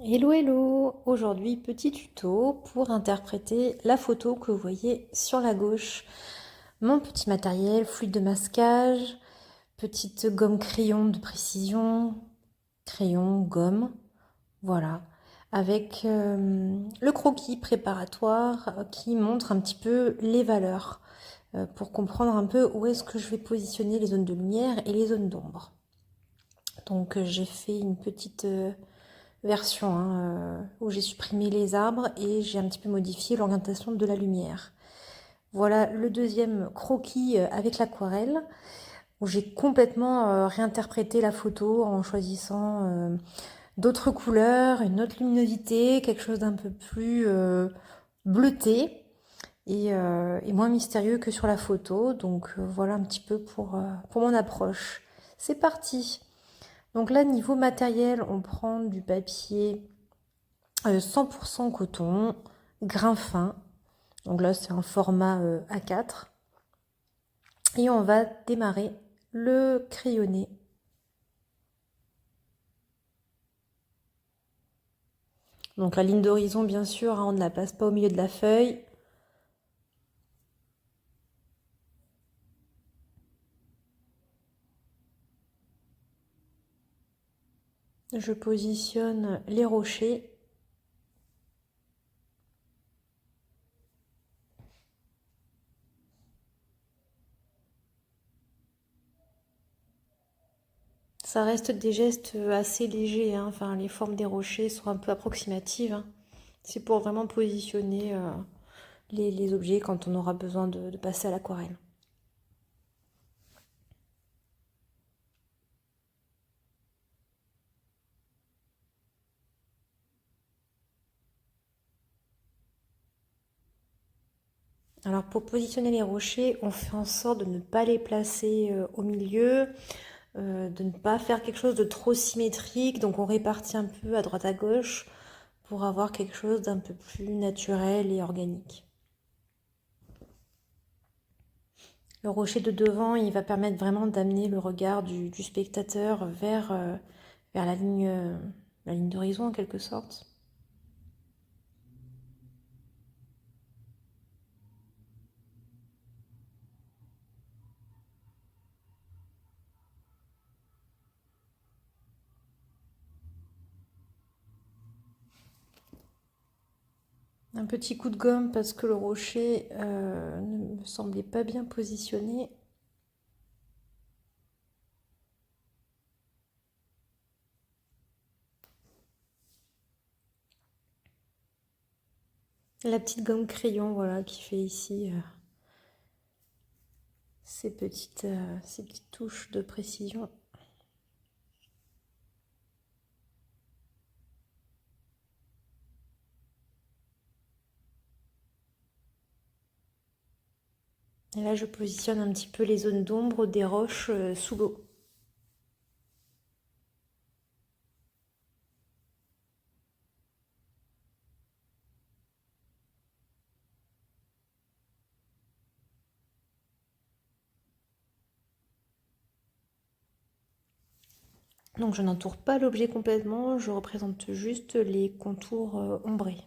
Hello hello! Aujourd'hui petit tuto pour interpréter la photo que vous voyez sur la gauche. Mon petit matériel, fluide de masquage, petite gomme crayon de précision, crayon, gomme, voilà. Avec le croquis préparatoire qui montre un petit peu les valeurs pour comprendre un peu où est-ce que je vais positionner les zones de lumière et les zones d'ombre. Donc j'ai fait une petite version où j'ai supprimé les arbres et j'ai un petit peu modifié l'orientation de la lumière. Voilà le deuxième croquis avec l'aquarelle où j'ai complètement réinterprété la photo en choisissant d'autres couleurs, une autre luminosité, quelque chose d'un peu plus bleuté et moins mystérieux que sur la photo. Donc voilà un petit peu pour mon approche. C'est parti. Donc là, niveau matériel, on prend du papier 100% coton, grain fin. Donc là, c'est un format A4. Et on va démarrer le crayonné. Donc la ligne d'horizon, bien sûr, on ne la passe pas au milieu de la feuille. Je positionne les rochers. Ça reste des gestes assez légers, hein. Enfin, les formes des rochers sont un peu approximatives, hein. C'est pour vraiment positionner les objets quand on aura besoin de passer à l'aquarelle. Alors pour positionner les rochers, on fait en sorte de ne pas les placer au milieu, de ne pas faire quelque chose de trop symétrique, donc on répartit un peu à droite à gauche pour avoir quelque chose d'un peu plus naturel et organique. Le rocher de devant, il va permettre vraiment d'amener le regard du spectateur vers la ligne d'horizon en quelque sorte. Un petit coup de gomme parce que le rocher ne me semblait pas bien positionné. La petite gomme crayon, voilà, qui fait ici ces petites touches de précision. Et là, je positionne un petit peu les zones d'ombre des roches sous l'eau. Donc je n'entoure pas l'objet complètement, je représente juste les contours ombrés.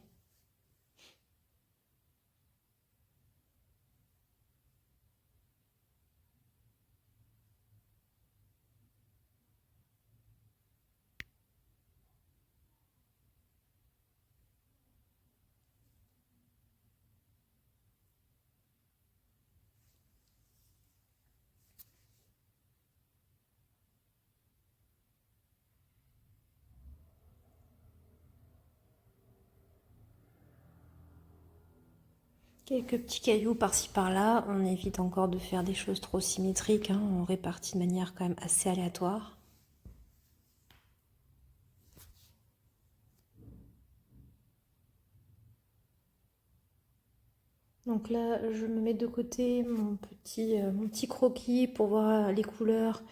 Quelques petits cailloux par-ci par-là, on évite encore de faire des choses trop symétriques, hein, on répartit de manière quand même assez aléatoire. Donc là, je me mets de côté mon petit croquis pour voir les couleurs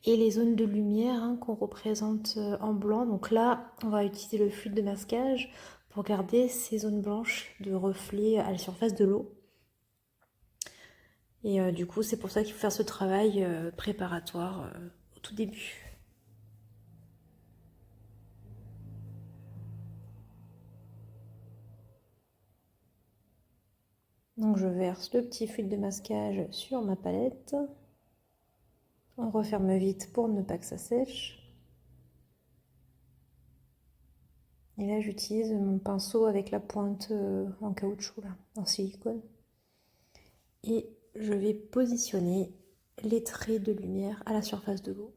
et les zones de lumière qu'on représente en blanc. Donc là, on va utiliser le fluide de masquage pour garder ces zones blanches de reflets à la surface de l'eau. Et du coup, c'est pour ça qu'il faut faire ce travail préparatoire au tout début. Donc je verse le petit fluide de masquage sur ma palette. On referme vite pour ne pas que ça sèche. Et là j'utilise mon pinceau avec la pointe en caoutchouc, là, en silicone. Et je vais positionner les traits de lumière à la surface de l'eau.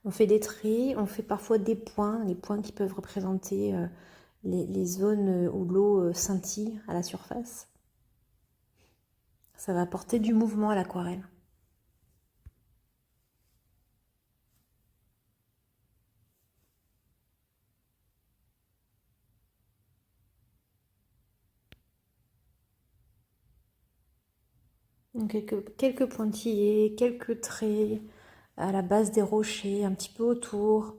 On fait des traits, on fait parfois des points, les points qui peuvent représenter les zones où l'eau scintille à la surface. Ça va apporter du mouvement à l'aquarelle. Donc quelques pointillés, quelques traits à la base des rochers, un petit peu autour.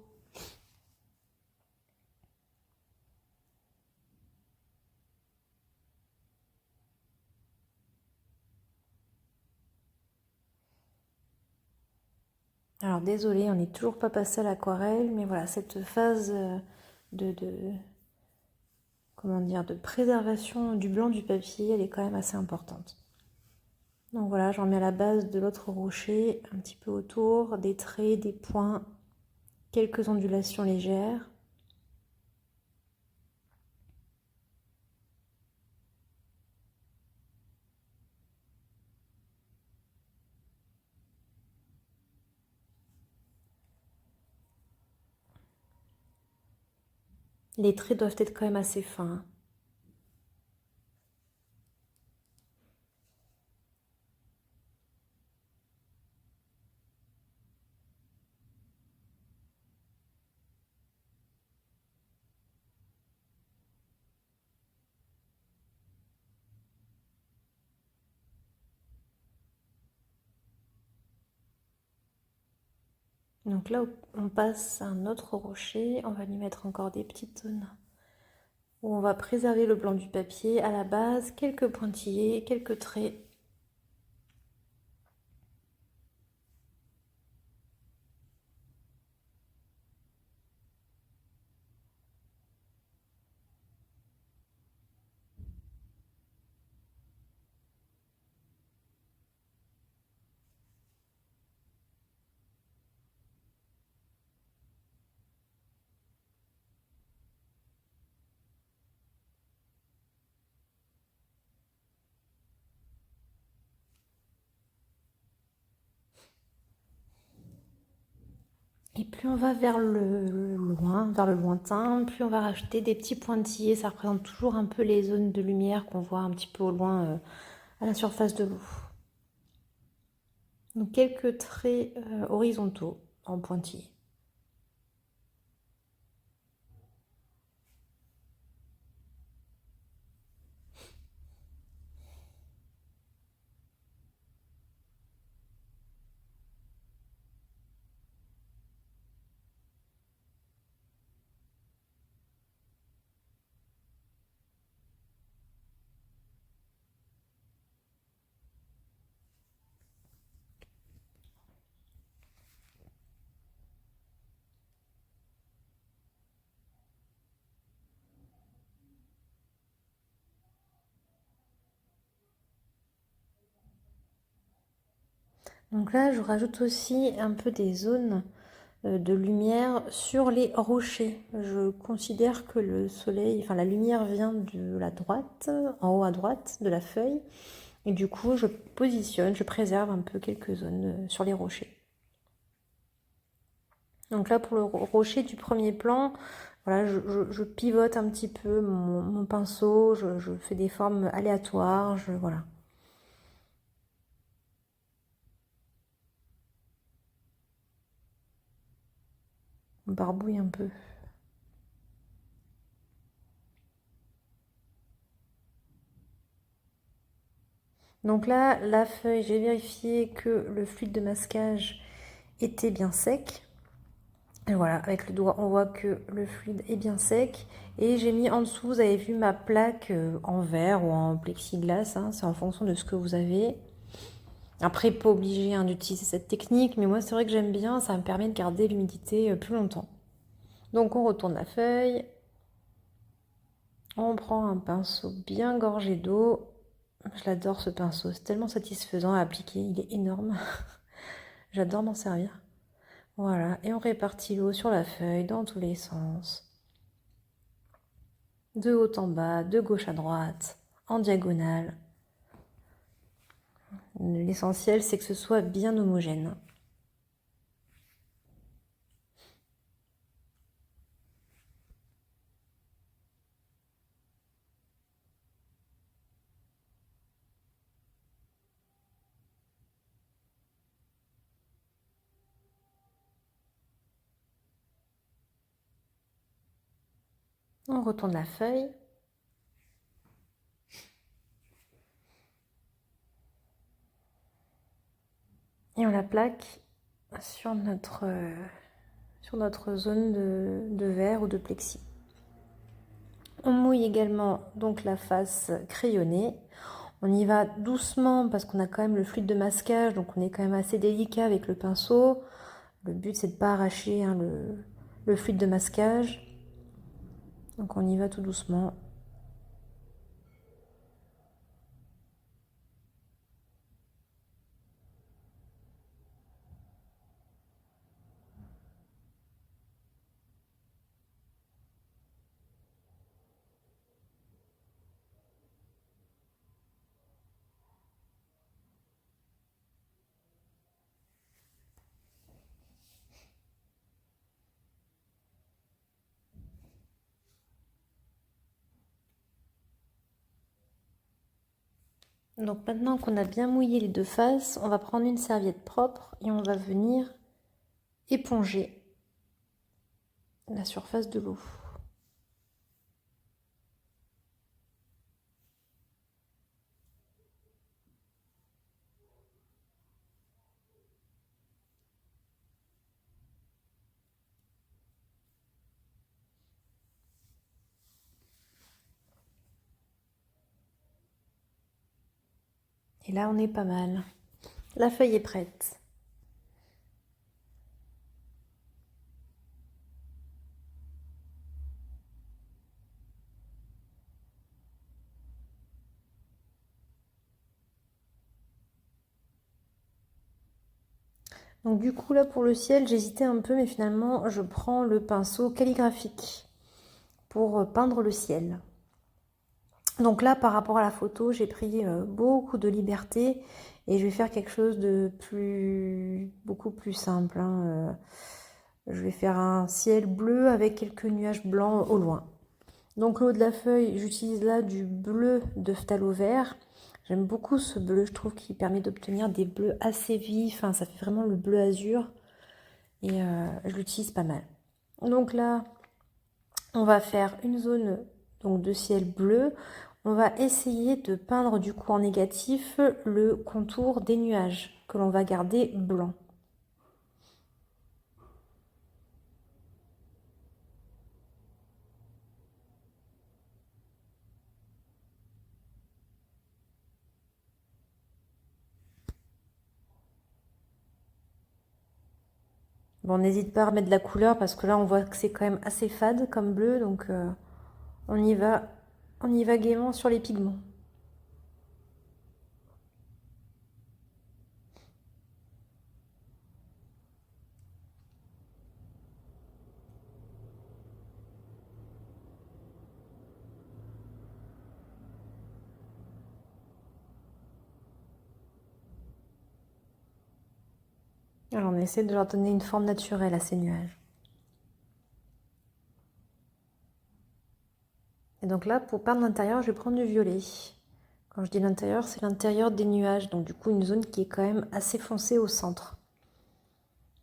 Alors désolé, on n'est toujours pas passé à l'aquarelle, mais voilà, cette phase comment dire, de préservation du blanc du papier, elle est quand même assez importante. Donc voilà, j'en mets à la base de l'autre rocher, un petit peu autour, des traits, des points, quelques ondulations légères. Les traits doivent être quand même assez fins. Donc là, on passe à un autre rocher, on va lui mettre encore des petites zones où on va préserver le blanc du papier. À la base, quelques pointillés, quelques traits. Et plus on va vers le loin, vers le lointain, plus on va rajouter des petits pointillés. Ça représente toujours un peu les zones de lumière qu'on voit un petit peu au loin à la surface de l'eau. Donc quelques traits horizontaux en pointillés. Donc là, je rajoute aussi un peu des zones de lumière sur les rochers. Je considère que le soleil, enfin la lumière vient de la droite, en haut à droite de la feuille. Et du coup, je positionne, je préserve un peu quelques zones sur les rochers. Donc là, pour le rocher du premier plan, voilà, je pivote un petit peu mon pinceau, je fais des formes aléatoires, voilà. On barbouille un peu. Donc là, la feuille, j'ai vérifié que le fluide de masquage était bien sec. Et voilà, avec le doigt, on voit que le fluide est bien sec. Et j'ai mis en dessous, vous avez vu ma plaque en verre ou en plexiglas, hein, c'est en fonction de ce que vous avez. Après, pas obligé hein, d'utiliser cette technique, mais moi c'est vrai que j'aime bien, ça me permet de garder l'humidité plus longtemps. Donc on retourne la feuille, On prend un pinceau bien gorgé d'eau. Je l'adore ce pinceau, c'est tellement satisfaisant à appliquer, il est énorme. J'adore m'en servir. Voilà, et on répartit l'eau sur la feuille dans tous les sens. De haut en bas, de gauche à droite, en diagonale. L'essentiel, c'est que ce soit bien homogène. On retourne la feuille. Et on la plaque sur notre zone de verre ou de plexi. On mouille également donc la face crayonnée. On y va doucement parce qu'on a quand même le fluide de masquage, donc on est quand même assez délicat avec le pinceau. Le but c'est de ne pas arracher le fluide de masquage. Donc on y va tout doucement. Donc maintenant qu'on a bien mouillé les deux faces, on va prendre une serviette propre et on va venir éponger la surface de l'eau. Et là, on est pas mal. La feuille est prête. Donc du coup, là, pour le ciel, j'hésitais un peu, mais finalement, je prends le pinceau calligraphique pour peindre le ciel. Donc là, par rapport à la photo, j'ai pris beaucoup de liberté et je vais faire quelque chose de beaucoup plus simple, hein. Je vais faire un ciel bleu avec quelques nuages blancs au loin. Donc le haut de la feuille, j'utilise là du bleu de phthalo vert. J'aime beaucoup ce bleu, je trouve qu'il permet d'obtenir des bleus assez vifs, hein, ça fait vraiment le bleu azur et je l'utilise pas mal. Donc là, on va faire une zone donc, de ciel bleu. On va essayer de peindre du coup en négatif le contour des nuages que l'on va garder blanc. Bon, n'hésite pas à remettre de la couleur parce que là on voit que c'est quand même assez fade comme bleu, donc on y va gaiement sur les pigments. Alors on essaie de leur donner une forme naturelle à ces nuages. Et donc là, pour peindre l'intérieur, je vais prendre du violet. Quand je dis l'intérieur, c'est l'intérieur des nuages, donc du coup une zone qui est quand même assez foncée au centre.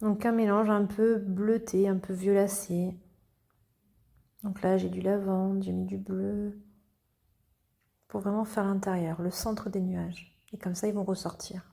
Donc un mélange un peu bleuté, un peu violacé. Donc là, j'ai du lavande, j'ai mis du bleu, pour vraiment faire l'intérieur, le centre des nuages. Et comme ça, ils vont ressortir.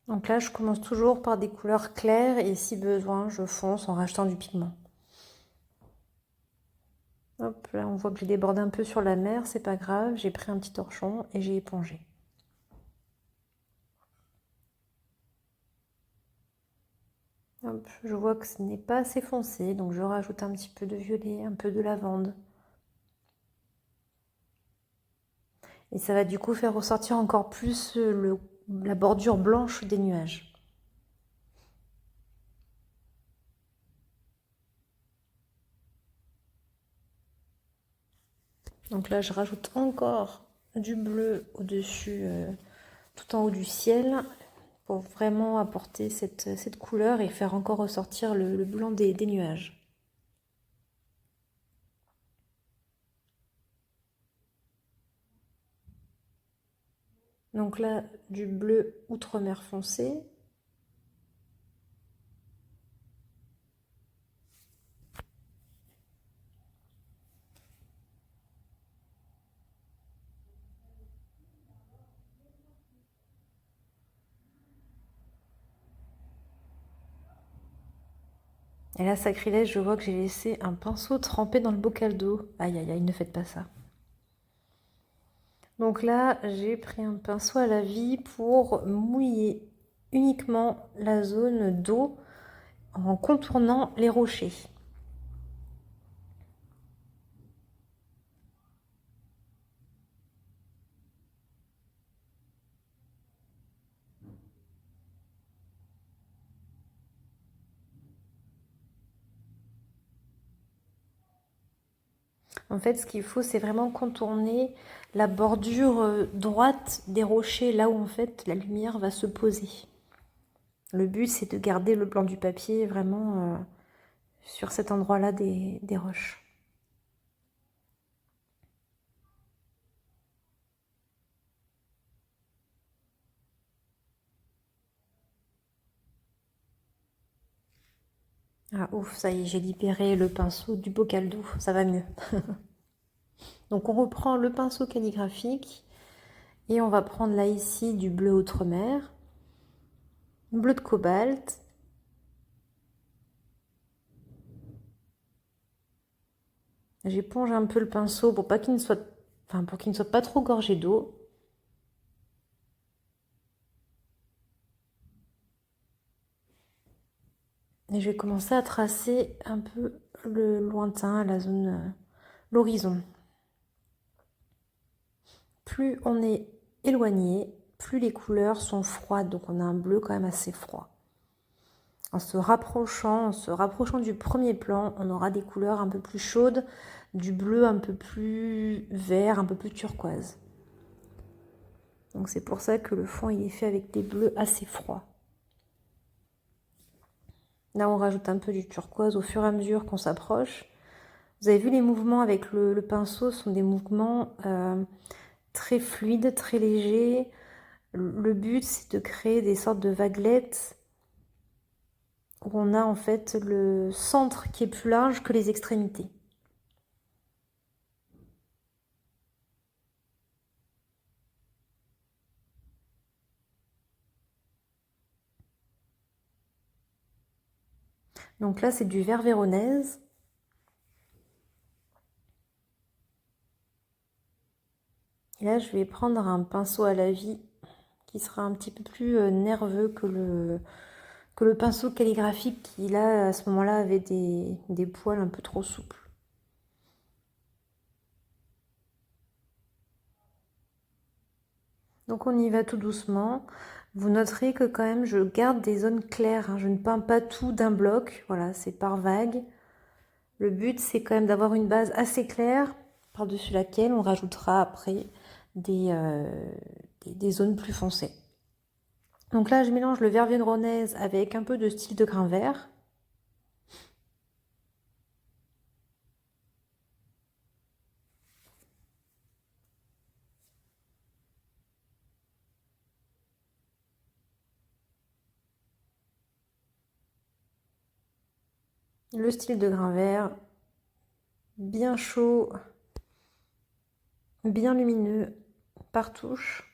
Donc là, je commence toujours par des couleurs claires et si besoin, je fonce en rajoutant du pigment. Hop, là on voit que j'ai débordé un peu sur la mer, c'est pas grave, j'ai pris un petit torchon et j'ai épongé. Hop, je vois que ce n'est pas assez foncé, donc je rajoute un petit peu de violet, un peu de lavande. Et ça va du coup faire ressortir encore plus la bordure blanche des nuages. Donc là, je rajoute encore du bleu au-dessus, tout en haut du ciel, pour vraiment apporter cette couleur et faire encore ressortir le blanc des nuages. Donc là, du bleu outre-mer foncé. Et là, sacrilège, je vois que j'ai laissé un pinceau trempé dans le bocal d'eau. Aïe, aïe, aïe, ne faites pas ça. Donc là, j'ai pris un pinceau à la vie pour mouiller uniquement la zone d'eau en contournant les rochers. En fait, ce qu'il faut, c'est vraiment contourner la bordure droite des rochers, là où en fait la lumière va se poser. Le but, c'est de garder le blanc du papier vraiment sur cet endroit-là des roches. Ah ouf, ça y est, j'ai libéré le pinceau du bocal d'eau, ça va mieux. Donc on reprend le pinceau calligraphique et on va prendre là ici du bleu outre-mer, bleu de cobalt, j'éponge un peu le pinceau pour pas qu'il ne soit, enfin pour qu'il ne soit pas trop gorgé d'eau. Et je vais commencer à tracer un peu le lointain, la zone, l'horizon. Plus on est éloigné, plus les couleurs sont froides, donc on a un bleu quand même assez froid. En se rapprochant du premier plan, on aura des couleurs un peu plus chaudes, du bleu un peu plus vert, un peu plus turquoise. Donc c'est pour ça que le fond il est fait avec des bleus assez froids. Là on rajoute un peu du turquoise au fur et à mesure qu'on s'approche. Vous avez vu les mouvements avec le pinceau sont des mouvements très fluides, très légers. Le but c'est de créer des sortes de vaguelettes où on a en fait le centre qui est plus large que les extrémités. Donc là c'est du vert véronèse. Et là je vais prendre un pinceau à la vie qui sera un petit peu plus nerveux que le pinceau calligraphique qui là à ce moment-là avait des poils un peu trop souples. Donc on y va tout doucement. Vous noterez que quand même je garde des zones claires, hein. Je ne peins pas tout d'un bloc, voilà, c'est par vague. Le but c'est quand même d'avoir une base assez claire par-dessus laquelle on rajoutera après des, euh, des zones plus foncées. Donc là je mélange le vert véronèse avec un peu de style de grain vert. Le style de grain vert, bien chaud, bien lumineux, par touche.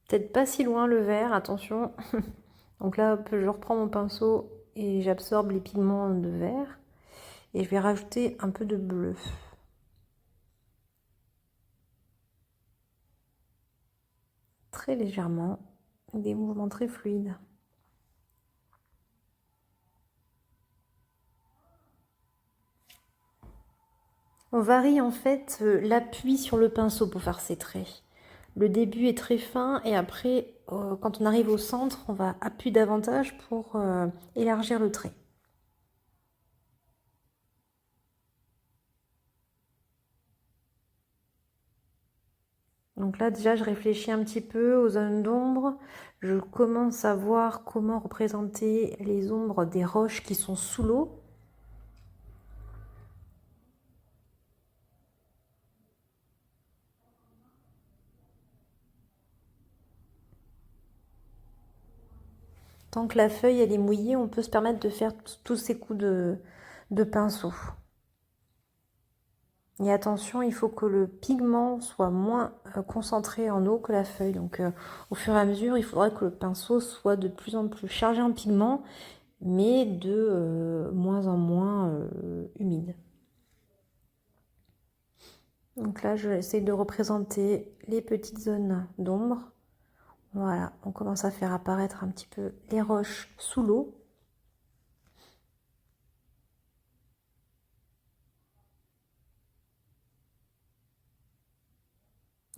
Peut-être pas si loin le vert, attention. Donc là, hop, je reprends mon pinceau et j'absorbe les pigments de vert. Et je vais rajouter un peu de bleu. Très légèrement, des mouvements très fluides. On varie en fait l'appui sur le pinceau pour faire ces traits. Le début est très fin et après, quand on arrive au centre, on va appuyer davantage pour élargir le trait. Donc là, déjà, je réfléchis un petit peu aux zones d'ombre. Je commence à voir comment représenter les ombres des roches qui sont sous l'eau. Tant que la feuille elle est mouillée, on peut se permettre de faire tous ces coups de pinceau. Et attention, il faut que le pigment soit moins concentré en eau que la feuille. Donc au fur et à mesure, il faudra que le pinceau soit de plus en plus chargé en pigment, mais de moins en moins humide. Donc là, je vais essayer de représenter les petites zones d'ombre. Voilà, on commence à faire apparaître un petit peu les roches sous l'eau.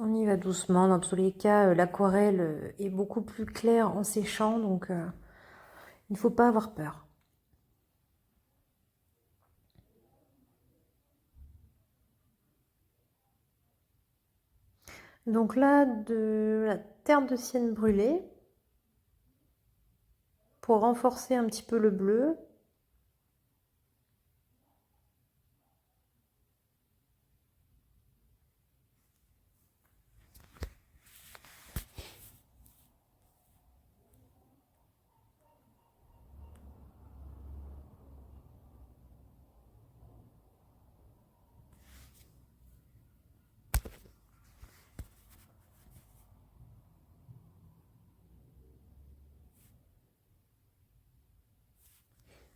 On y va doucement. Dans tous les cas, l'aquarelle est beaucoup plus claire en séchant, donc il ne faut pas avoir peur. Donc là, de la terre de sienne brûlée pour renforcer un petit peu le bleu.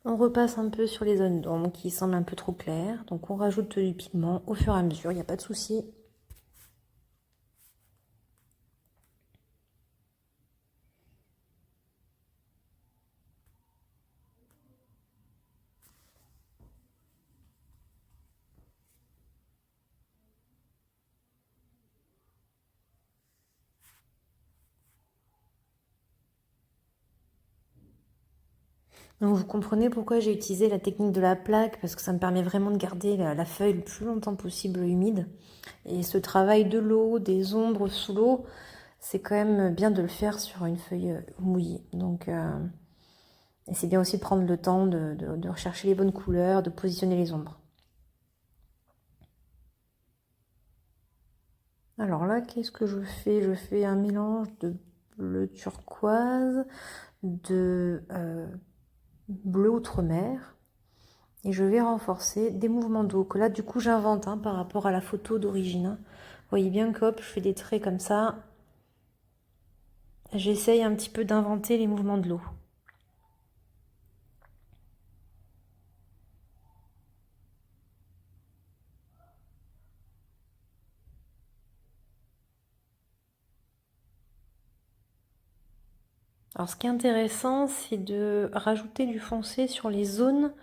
On repasse un peu sur les zones d'ombre qui semblent un peu trop claires. Donc on rajoute du pigment au fur et à mesure, il n'y a pas de souci. Donc vous comprenez pourquoi j'ai utilisé la technique de la plaque, parce que ça me permet vraiment de garder la feuille le plus longtemps possible humide. Et ce travail de l'eau, des ombres sous l'eau, c'est quand même bien de le faire sur une feuille mouillée. Donc, et c'est bien aussi de prendre le temps de rechercher les bonnes couleurs, de positionner les ombres. Alors là, qu'est-ce que je fais? Je fais un mélange de bleu turquoise, de bleu outre-mer. Et je vais renforcer des mouvements d'eau, que là, du coup, j'invente par rapport à la photo d'origine. Vous voyez bien que hop, je fais des traits comme ça. J'essaye un petit peu d'inventer les mouvements de l'eau. Alors ce qui est intéressant, c'est de rajouter du foncé sur les zones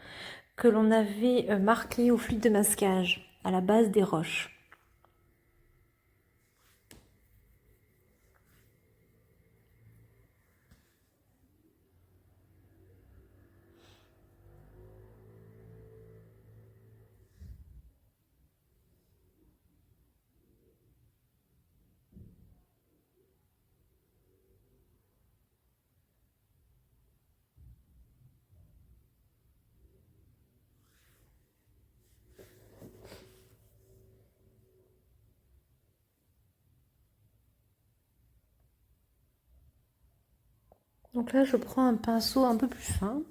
que l'on avait marquées au fluide de masquage, à la base des roches. Donc là, je prends un pinceau un peu plus fin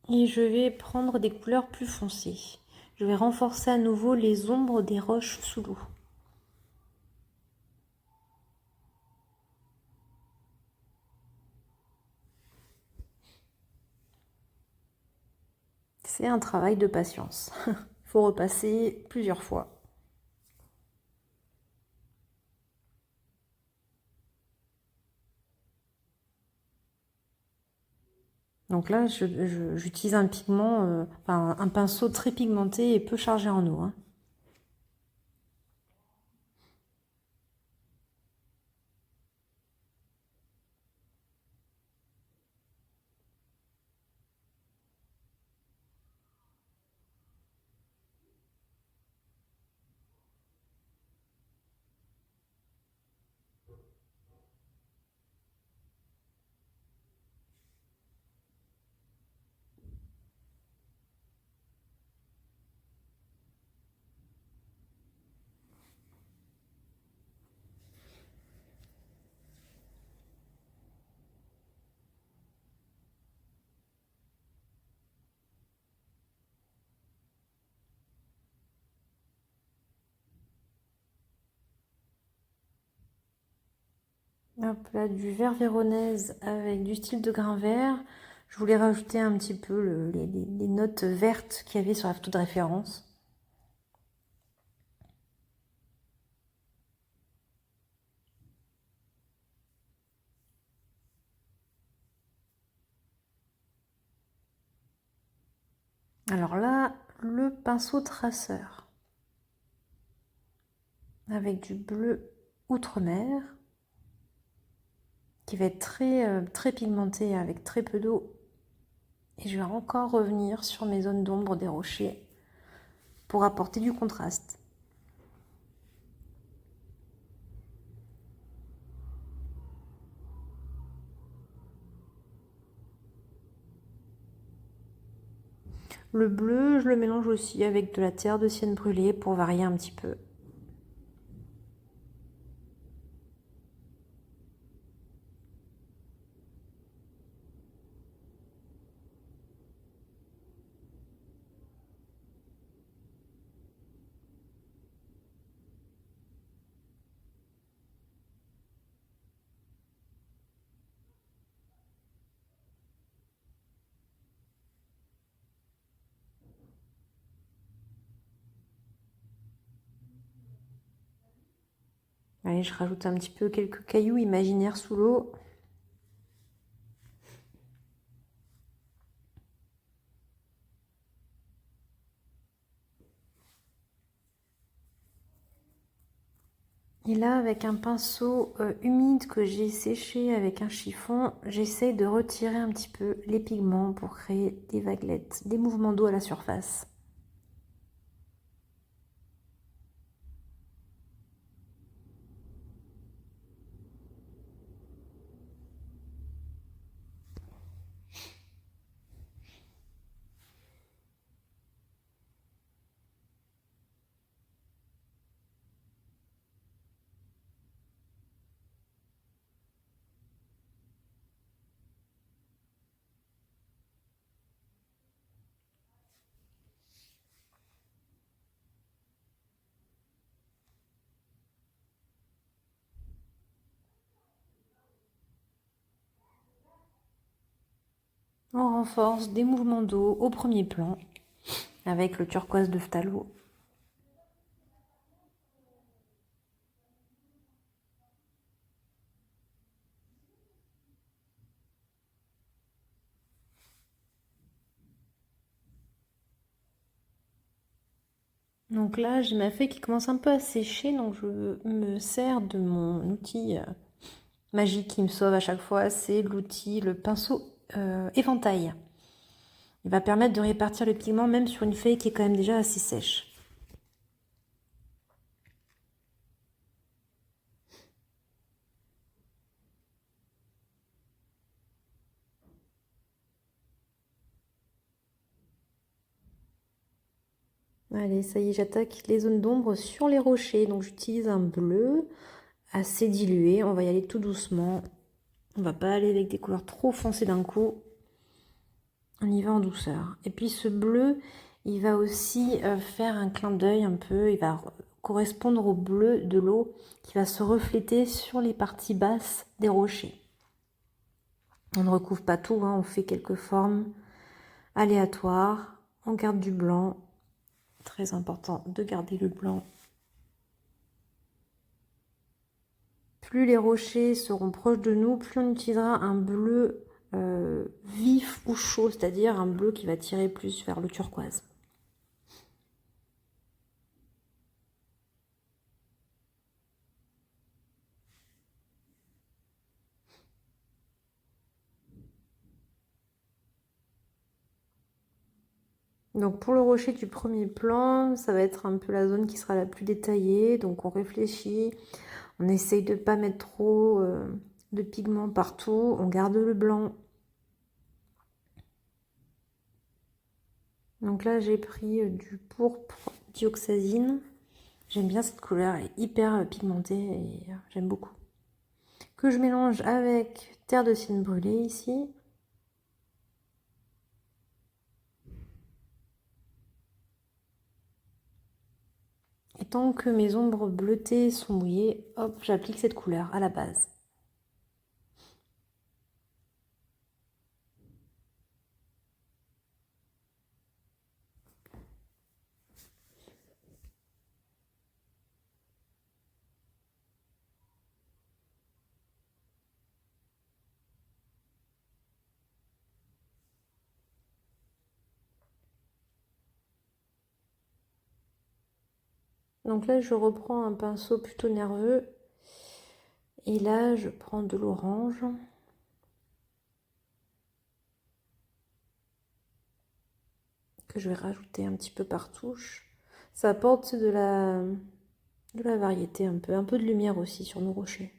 et je vais prendre des couleurs plus foncées. Je vais renforcer à nouveau les ombres des roches sous l'eau. C'est un travail de patience. Il faut repasser plusieurs fois. Donc là, j'utilise un pigment, enfin, un pinceau très pigmenté et peu chargé en eau, hein. Hop là, du vert véronèse avec du style de grain vert. Je voulais rajouter un petit peu les notes vertes qu'il y avait sur la photo de référence. Alors là, le pinceau traceur avec du bleu outre-mer qui va être très pigmenté avec très peu d'eau. Et je vais encore revenir sur mes zones d'ombre des rochers pour apporter du contraste. Le bleu, je le mélange aussi avec de la terre de sienne brûlée pour varier un petit peu. Allez, je rajoute un petit peu quelques cailloux imaginaires sous l'eau. Et là, avec un pinceau humide que j'ai séché avec un chiffon, j'essaie de retirer un petit peu les pigments pour créer des vaguelettes, des mouvements d'eau à la surface. On renforce des mouvements d'eau au premier plan avec le turquoise de phthalo. Donc là, j'ai ma feuille qui commence un peu à sécher, donc je me sers de mon outil magique qui me sauve à chaque fois, c'est l'outil, le pinceau éventail. Il va permettre de répartir le pigment même sur une feuille qui est quand même déjà assez sèche. Allez, ça y est, j'attaque les zones d'ombre sur les rochers. Donc j'utilise un bleu assez dilué. On va y aller tout doucement. On va pas aller avec des couleurs trop foncées d'un coup. On y va en douceur. Et puis ce bleu, il va aussi faire un clin d'œil un peu. Il va correspondre au bleu de l'eau qui va se refléter sur les parties basses des rochers. On ne recouvre pas tout, hein, on fait quelques formes aléatoires. on garde du blanc. Très important de garder le blanc. Plus les rochers seront proches de nous, plus on utilisera un bleu vif ou chaud, c'est-à-dire un bleu qui va tirer plus vers le turquoise. Donc pour le rocher du premier plan, ça va être un peu la zone qui sera la plus détaillée. Donc on réfléchit, on essaye de ne pas mettre trop de pigments partout, on garde le blanc. Donc là j'ai pris du pourpre dioxazine. J'aime bien cette couleur, elle est hyper pigmentée et j'aime beaucoup. Que je mélange avec terre de cygne brûlée ici. Et tant que mes ombres bleutées sont mouillées, hop, j'applique cette couleur à la base. Donc là, je reprends un pinceau plutôt nerveux. Et là, je prends de l'orange. Que je vais rajouter un petit peu par touche. Ça apporte de la variété un peu de lumière aussi sur nos rochers.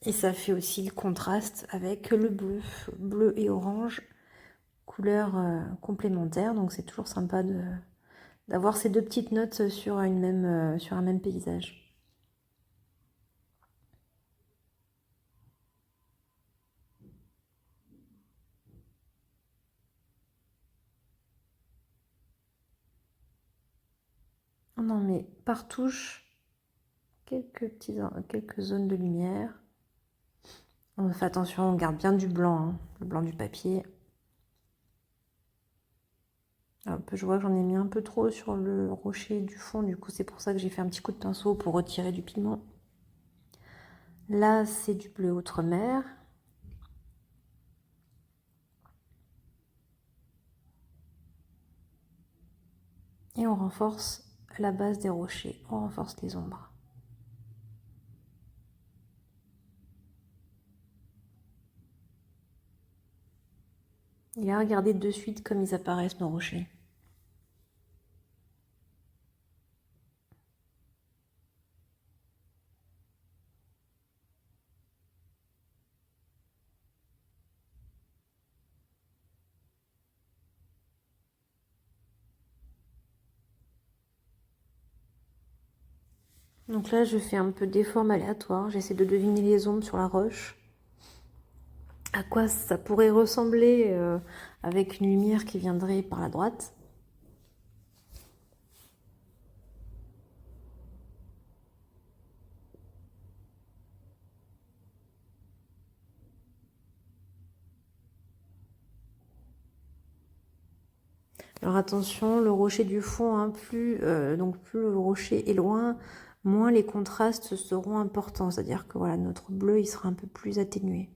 Et ça fait aussi le contraste avec le bleu et orange, couleurs complémentaires. Donc c'est toujours sympa d'avoir ces deux petites notes sur un même paysage. On en met par touche quelques zones de lumière. On fait attention, on garde bien du blanc, hein, le blanc du papier. Je vois que j'en ai mis un peu trop sur le rocher du fond, du coup c'est pour ça que j'ai fait un petit coup de pinceau pour retirer du pigment. Là c'est du bleu outre-mer. Et on renforce la base des rochers, on renforce les ombres. Et là regardez de suite comme ils apparaissent nos rochers. Donc là je fais un peu des formes aléatoires, j'essaie de deviner les ombres sur la roche. À quoi ça pourrait ressembler avec une lumière qui viendrait par la droite. Alors attention, le rocher du fond, hein, plus le rocher est loin, moins les contrastes seront importants. C'est-à-dire que voilà, notre bleu il sera un peu plus atténué.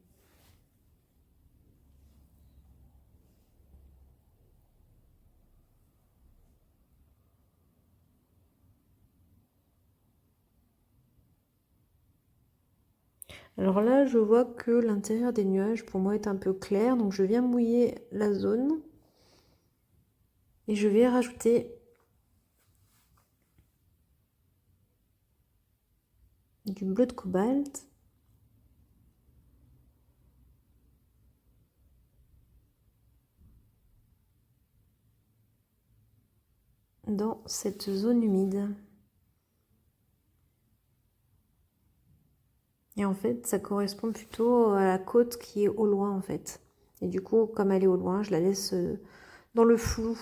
Alors là, je vois que l'intérieur des nuages, pour moi, est un peu clair. Donc je viens mouiller la zone. Et je vais rajouter du bleu de cobalt. Dans cette zone humide. Et en fait, ça correspond plutôt à la côte qui est au loin, en fait. Et du coup, comme elle est au loin, je la laisse dans le flou.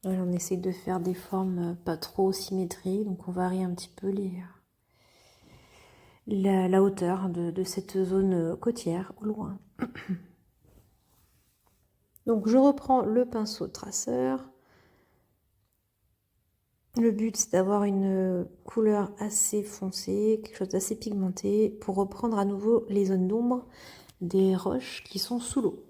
Voilà, on essaye de faire des formes pas trop symétriques, donc on varie un petit peu la hauteur de cette zone côtière au loin. Donc je reprends le pinceau traceur. Le but c'est d'avoir une couleur assez foncée, quelque chose d'assez pigmenté pour reprendre à nouveau les zones d'ombre des roches qui sont sous l'eau.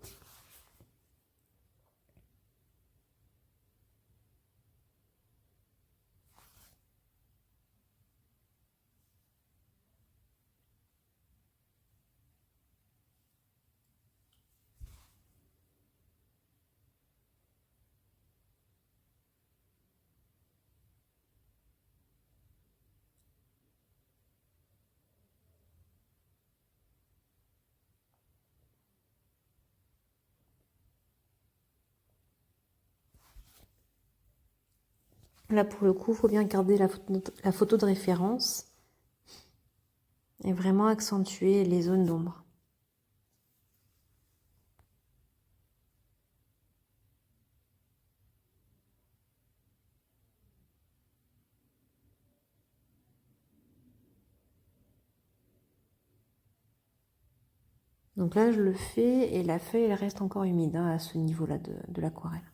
Là pour le coup, il faut bien garder la photo de référence et vraiment accentuer les zones d'ombre. Donc là, je le fais et la feuille, elle reste encore humide à ce niveau-là de l'aquarelle.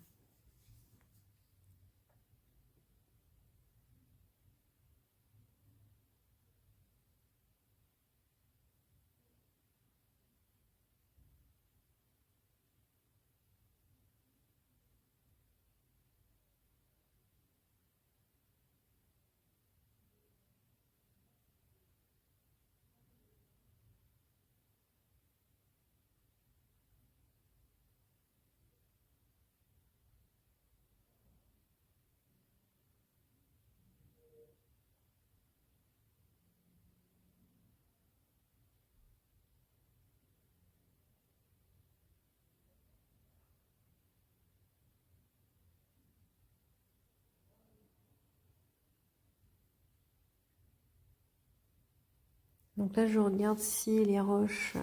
Donc là, je regarde si les roches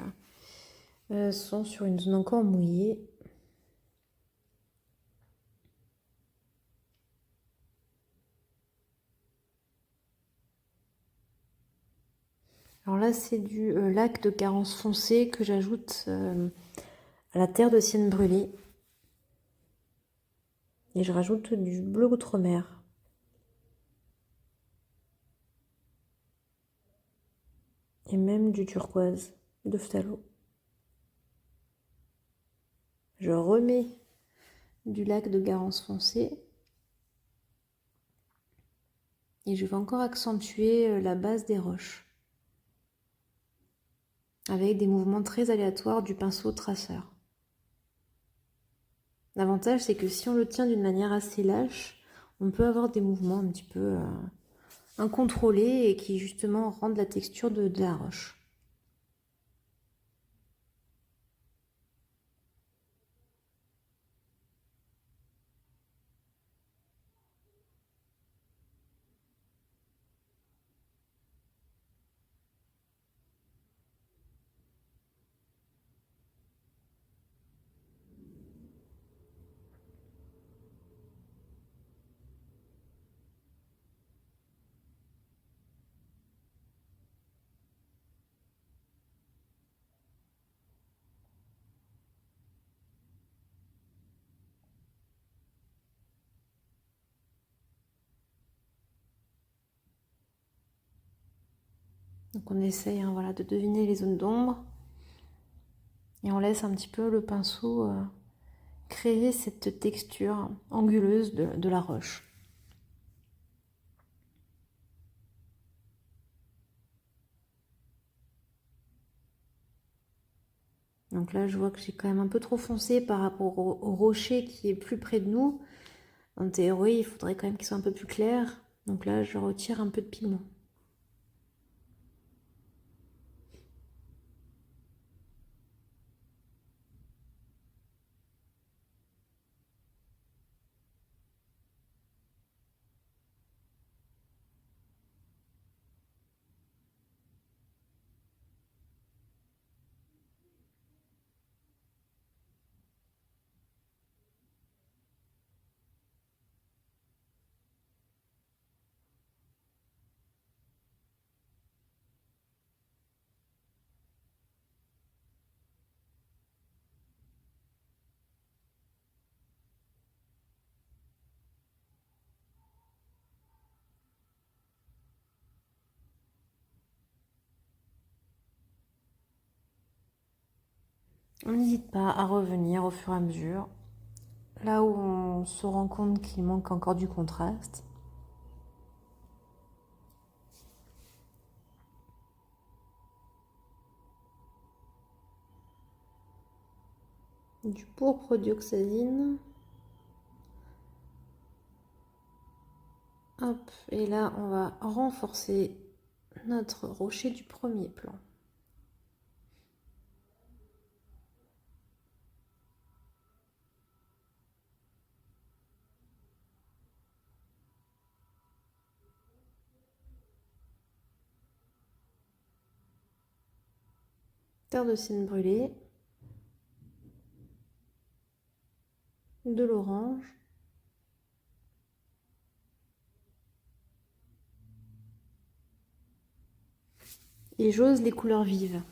sont sur une zone encore mouillée. Alors là, c'est du lac de Carence foncé que j'ajoute à la terre de sienne brûlée. Et je rajoute du bleu outre-mer. Et même du turquoise de phthalo. Je remets du lac de Garance foncé. Et je vais encore accentuer la base des roches. Avec des mouvements très aléatoires du pinceau traceur. L'avantage, c'est que si on le tient d'une manière assez lâche, on peut avoir des mouvements un petit peu incontrôlés et qui justement rendent la texture de la roche. Donc on essaye voilà, de deviner les zones d'ombre et on laisse un petit peu le pinceau créer cette texture anguleuse de la roche. Donc là, je vois que j'ai quand même un peu trop foncé par rapport au rocher qui est plus près de nous. En théorie, il faudrait quand même qu'il soit un peu plus clair. Donc là, je retire un peu de pigment. On n'hésite pas à revenir au fur et à mesure, là où on se rend compte qu'il manque encore du contraste. Du pourpre dioxazine. Hop, et là on va renforcer notre rocher du premier plan. Terre de sienne brûlée, de l'orange, et j'ose les couleurs vives.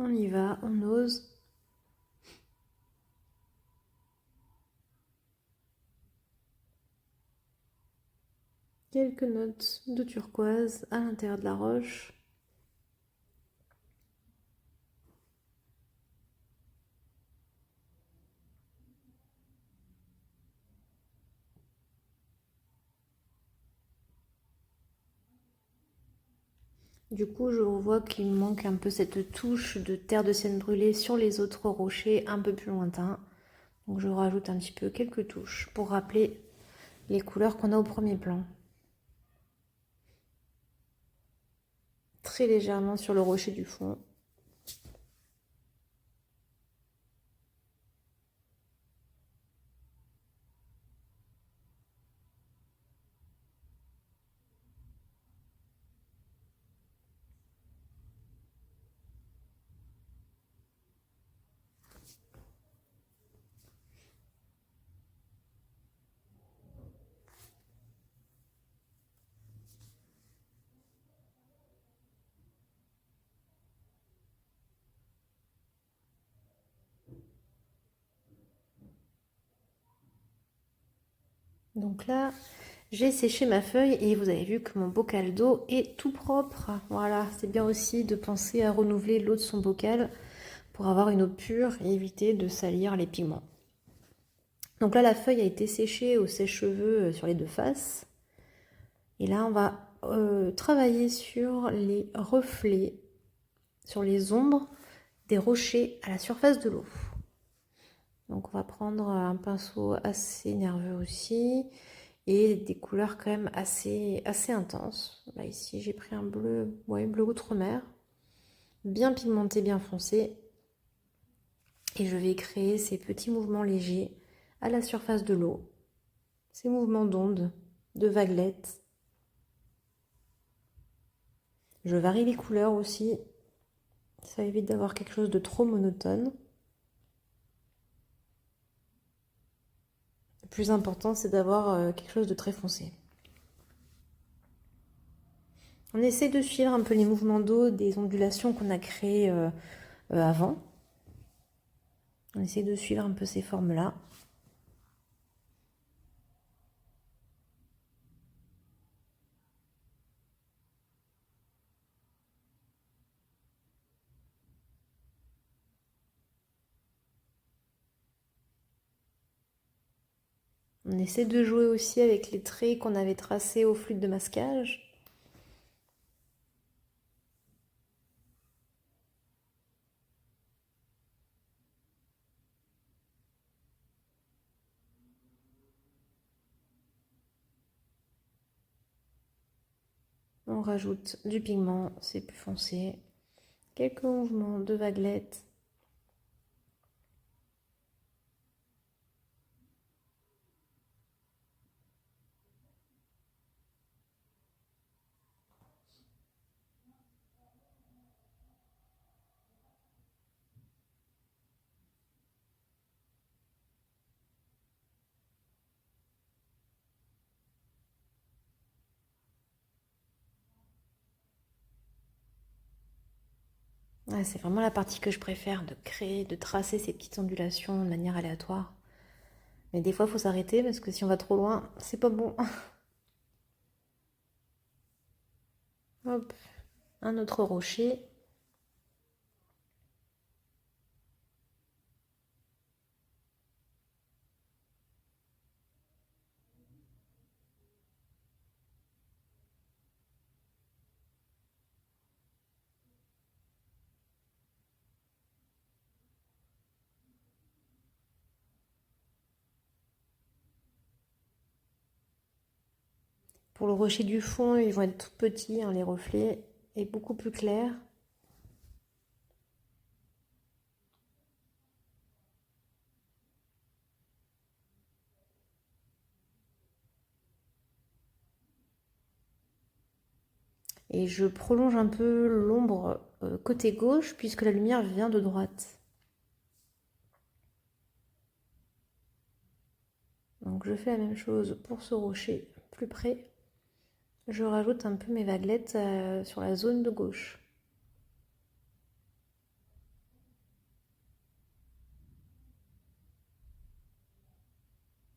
On y va, on ose. Quelques notes de turquoise à l'intérieur de la roche. Du coup, je vois qu'il me manque un peu cette touche de terre de sienne brûlée sur les autres rochers un peu plus lointains. Donc je rajoute un petit peu quelques touches pour rappeler les couleurs qu'on a au premier plan. Très légèrement sur le rocher du fond. Donc là, j'ai séché ma feuille et vous avez vu que mon bocal d'eau est tout propre. Voilà, c'est bien aussi de penser à renouveler l'eau de son bocal pour avoir une eau pure et éviter de salir les pigments. Donc là, la feuille a été séchée au sèche-cheveux sur les deux faces. Et là, on va travailler sur les reflets, sur les ombres des rochers à la surface de l'eau. Donc on va prendre un pinceau assez nerveux aussi et des couleurs quand même assez intenses. Là ici j'ai pris un bleu, bleu outre-mer, bien pigmenté, bien foncé. Et je vais créer ces petits mouvements légers à la surface de l'eau. Ces mouvements d'ondes, de vaguelettes. Je varie les couleurs aussi. Ça évite d'avoir quelque chose de trop monotone. Le plus important, c'est d'avoir quelque chose de très foncé. On essaie de suivre un peu les mouvements d'eau des ondulations qu'on a créées avant. On essaie de suivre un peu ces formes-là. On essaie de jouer aussi avec les traits qu'on avait tracés au flûte de masquage. On rajoute du pigment, c'est plus foncé. Quelques mouvements de vaguelettes. Ouais, c'est vraiment la partie que je préfère, de créer, de tracer ces petites ondulations de manière aléatoire. Mais des fois, il faut s'arrêter parce que si on va trop loin, c'est pas bon. Hop, un autre rocher. Pour le rocher du fond, ils vont être tout petits, hein, les reflets, et beaucoup plus clairs. Et je prolonge un peu l'ombre côté gauche puisque la lumière vient de droite. Donc je fais la même chose pour ce rocher plus près. Je rajoute un peu mes vaguelettes sur la zone de gauche.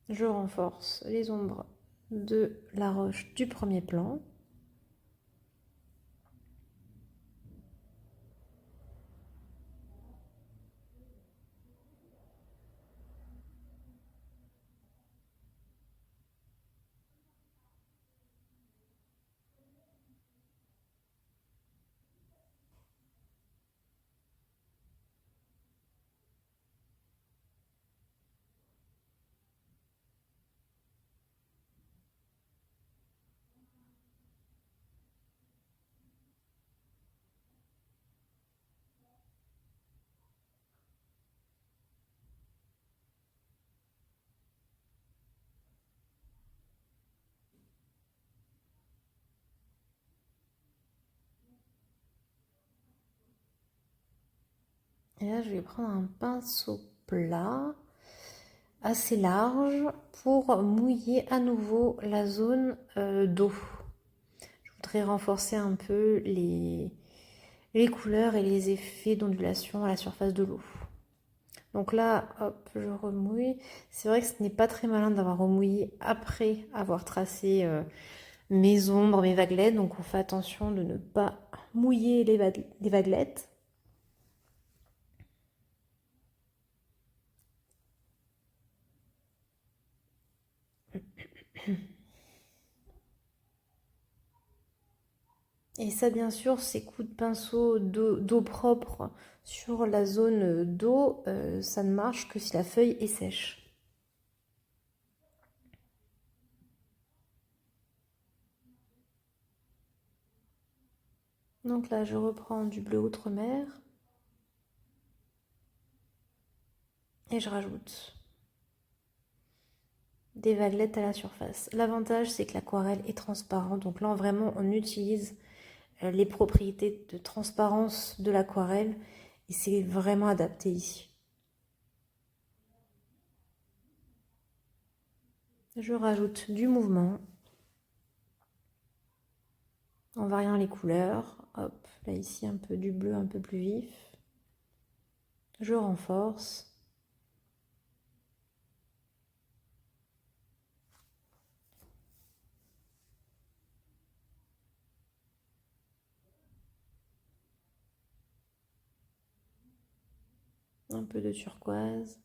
Je renforce les ombres de la roche du premier plan. Et là, je vais prendre un pinceau plat assez large pour mouiller à nouveau la zone d'eau. Je voudrais renforcer un peu les couleurs et les effets d'ondulation à la surface de l'eau. Donc là, hop, je remouille. C'est vrai que ce n'est pas très malin d'avoir remouillé après avoir tracé mes ombres, mes vaguelettes. Donc on fait attention de ne pas mouiller les vaguelettes. Et ça, bien sûr, ces coups de pinceau d'eau propre sur la zone d'eau, ça ne marche que si la feuille est sèche. Donc là, je reprends du bleu outre-mer et je rajoute des vaguelettes à la surface. L'avantage, c'est que l'aquarelle est transparente. Donc là, vraiment, on utilise les propriétés de transparence de l'aquarelle et c'est vraiment adapté ici. Je rajoute du mouvement en variant les couleurs. Hop, là ici un peu du bleu un peu plus vif. Je renforce. Un peu de turquoise.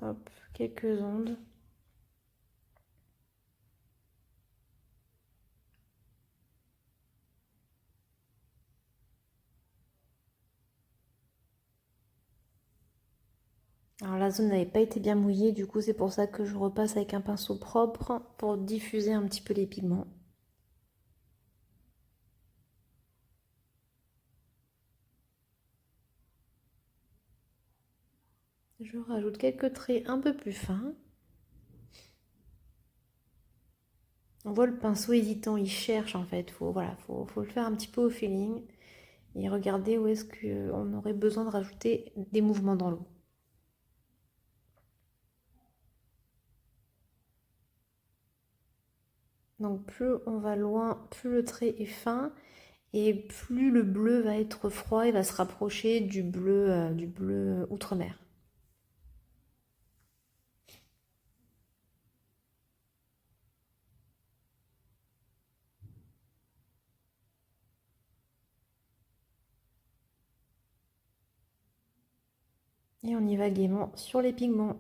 Hop, quelques ondes. Alors la zone n'avait pas été bien mouillée, du coup c'est pour ça que je repasse avec un pinceau propre pour diffuser un petit peu les pigments. Je rajoute quelques traits un peu plus fins. On voit le pinceau hésitant, il cherche en fait. Voilà, faut le faire un petit peu au feeling et regarder où est-ce qu'on aurait besoin de rajouter des mouvements dans l'eau. Donc plus on va loin, plus le trait est fin et plus le bleu va être froid et va se rapprocher du bleu outre-mer. Et on y va gaiement sur les pigments.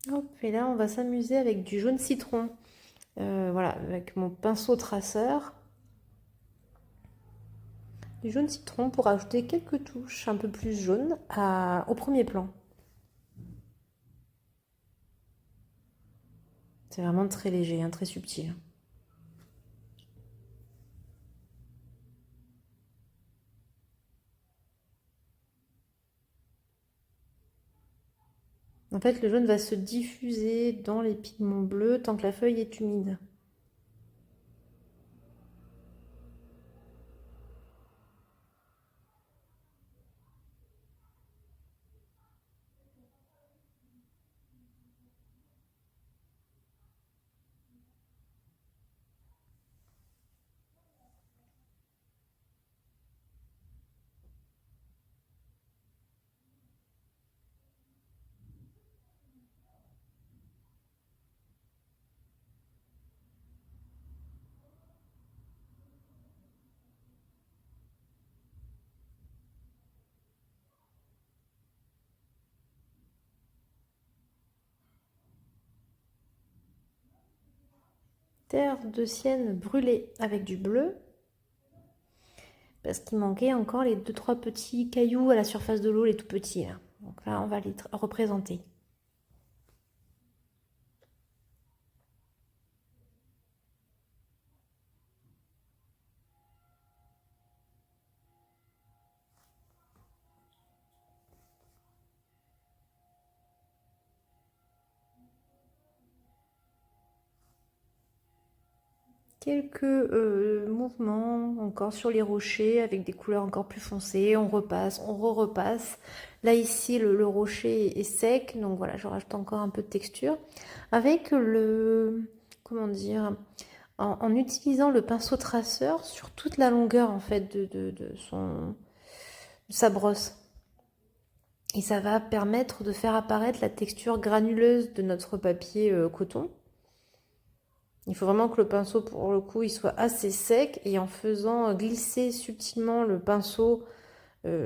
Hop, et là on va s'amuser avec du jaune citron. Voilà, avec mon pinceau traceur. Du jaune citron pour ajouter quelques touches un peu plus jaunes au premier plan. C'est vraiment très léger, hein, très subtil. En fait, le jaune va se diffuser dans les pigments bleus tant que la feuille est humide. Terre de sienne brûlée avec du bleu, parce qu'il manquait encore les deux trois petits cailloux à la surface de l'eau, les tout petits là. Donc là, on va les représenter. Quelques mouvements encore sur les rochers avec des couleurs encore plus foncées. On repasse, on re-repasse. Là ici le rocher est sec, donc voilà, je rajoute encore un peu de texture. Avec comment dire, en utilisant le pinceau traceur sur toute la longueur en fait de sa brosse. Et ça va permettre de faire apparaître la texture granuleuse de notre papier coton. Il faut vraiment que le pinceau, pour le coup, il soit assez sec et en faisant glisser subtilement le pinceau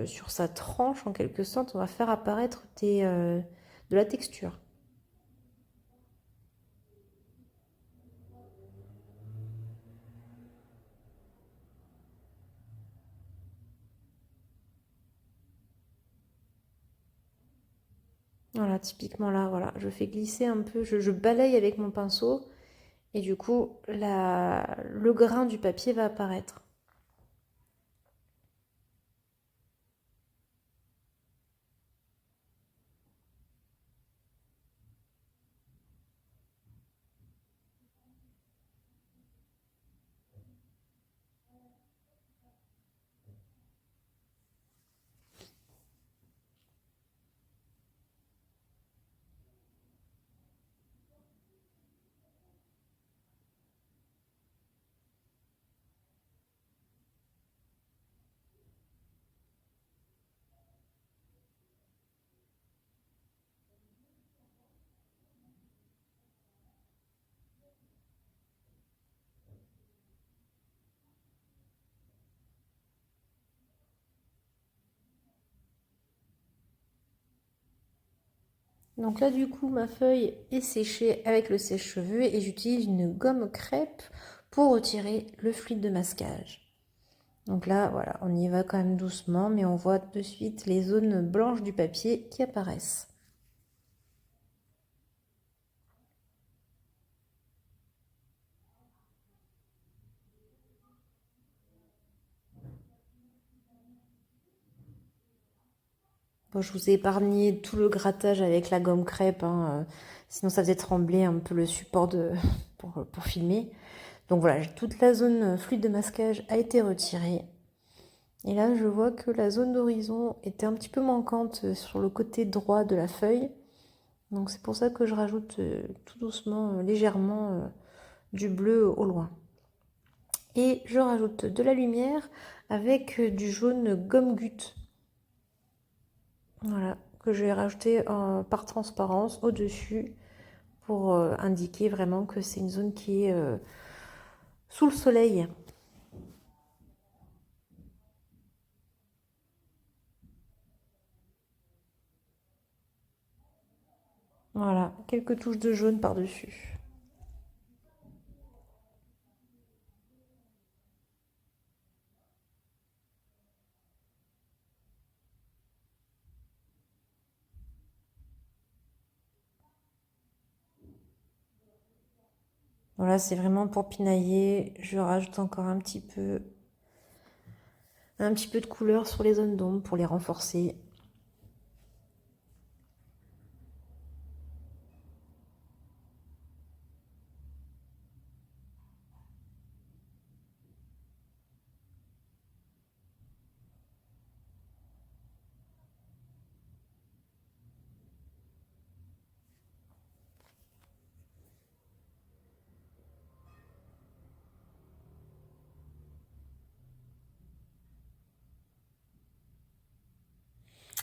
sur sa tranche, en quelque sorte, on va faire apparaître de la texture. Voilà, typiquement là, voilà, je fais glisser un peu, je balaye avec mon pinceau et du coup, le grain du papier va apparaître. Donc là, du coup, ma feuille est séchée avec le sèche-cheveux et j'utilise une gomme crêpe pour retirer le fluide de masquage. Donc là, voilà, on y va quand même doucement, mais on voit de suite les zones blanches du papier qui apparaissent. Bon, je vous ai épargné tout le grattage avec la gomme crêpe, hein, sinon ça faisait trembler un peu le support pour filmer. Donc voilà, toute la zone fluide de masquage a été retirée. Et là, je vois que la zone d'horizon était un petit peu manquante sur le côté droit de la feuille. Donc c'est pour ça que je rajoute tout doucement, légèrement du bleu au loin. Et je rajoute de la lumière avec du jaune gomme goutte. Voilà, que je vais rajouter par transparence au-dessus pour indiquer vraiment que c'est une zone qui est sous le soleil. Voilà, quelques touches de jaune par-dessus. Voilà, c'est vraiment pour pinailler. Je rajoute encore un petit peu de couleur sur les zones d'ombre pour les renforcer.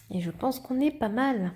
Et je pense qu'on est pas mal.